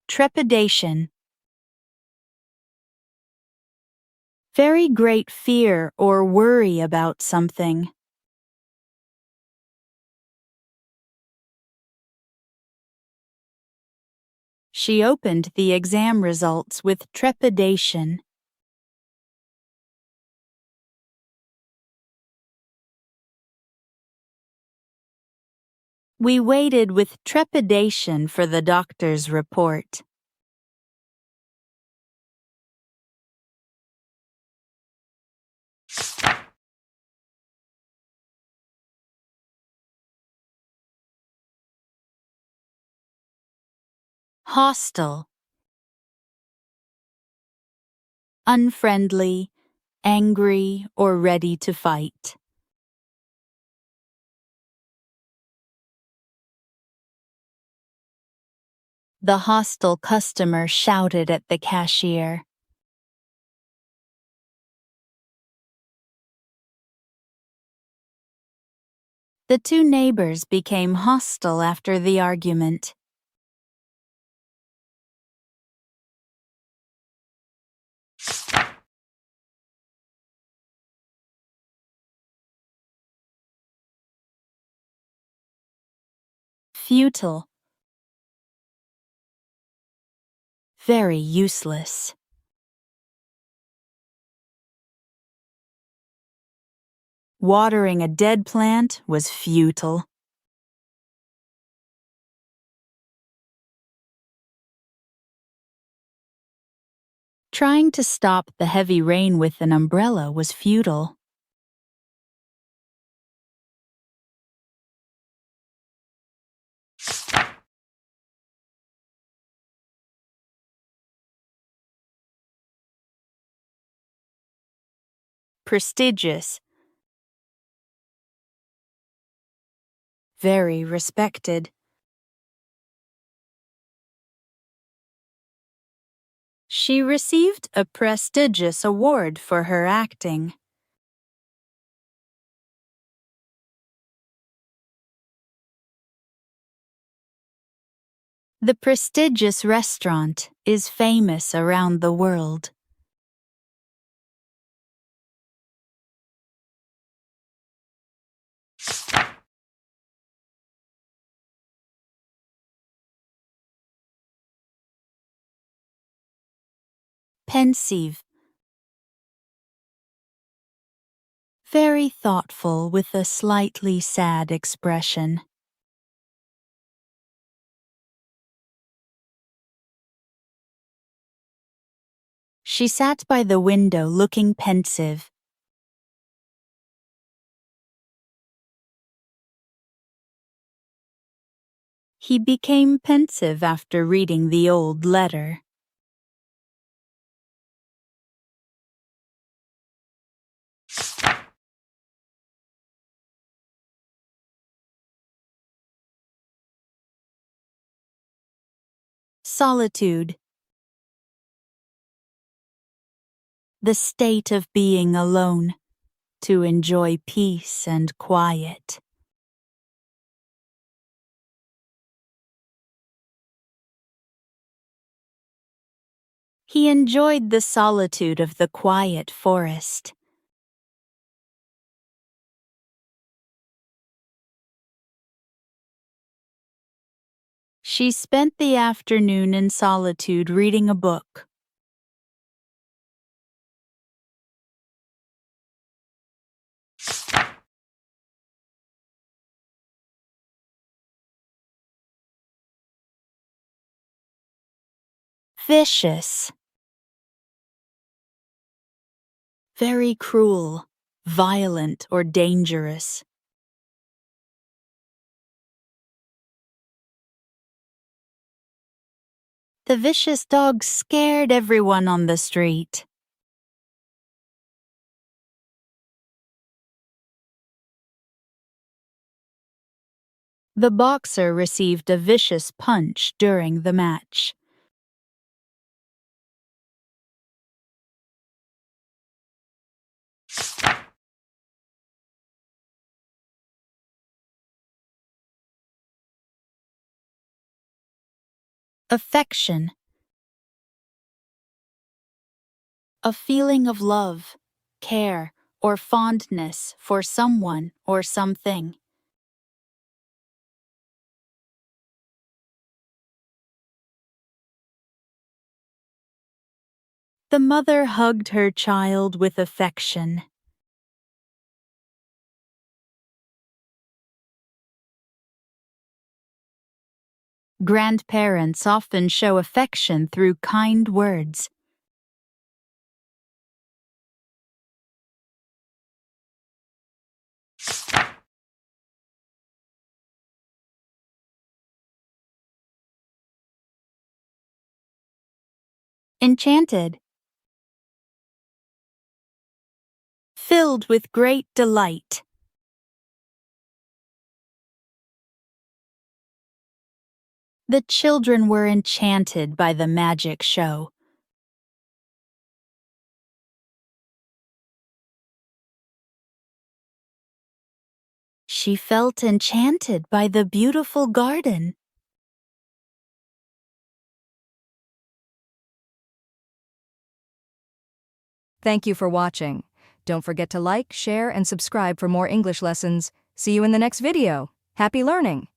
Trepidation. Very great fear or worry about something. She opened the exam results with trepidation. We waited with trepidation for the doctor's report. Hostile. Unfriendly, angry, or ready to fight. The hostile customer shouted at the cashier. The two neighbors became hostile after the argument. Futile. Very useless. Watering a dead plant was futile. Trying to stop the heavy rain with an umbrella was futile. Prestigious. Very respected. She received a prestigious award for her acting. The prestigious restaurant is famous around the world. Pensive. Very thoughtful with a slightly sad expression. She sat by the window looking pensive. He became pensive after reading the old letter. Solitude. The state of being alone, to enjoy peace and quiet. He enjoyed the solitude of the quiet forest. She spent the afternoon in solitude reading a book. Vicious. Very cruel, violent, or dangerous. The vicious dog scared everyone on the street. The boxer received a vicious punch during the match. Affection. A feeling of love, care, or fondness for someone or something. The mother hugged her child with affection. Grandparents often show affection through kind words. Enchanted. Filled with great delight. The children were enchanted by the magic show. She felt enchanted by the beautiful garden. Thank you for watching. Don't forget to like, share, and subscribe for more English lessons. See you in the next video. Happy learning!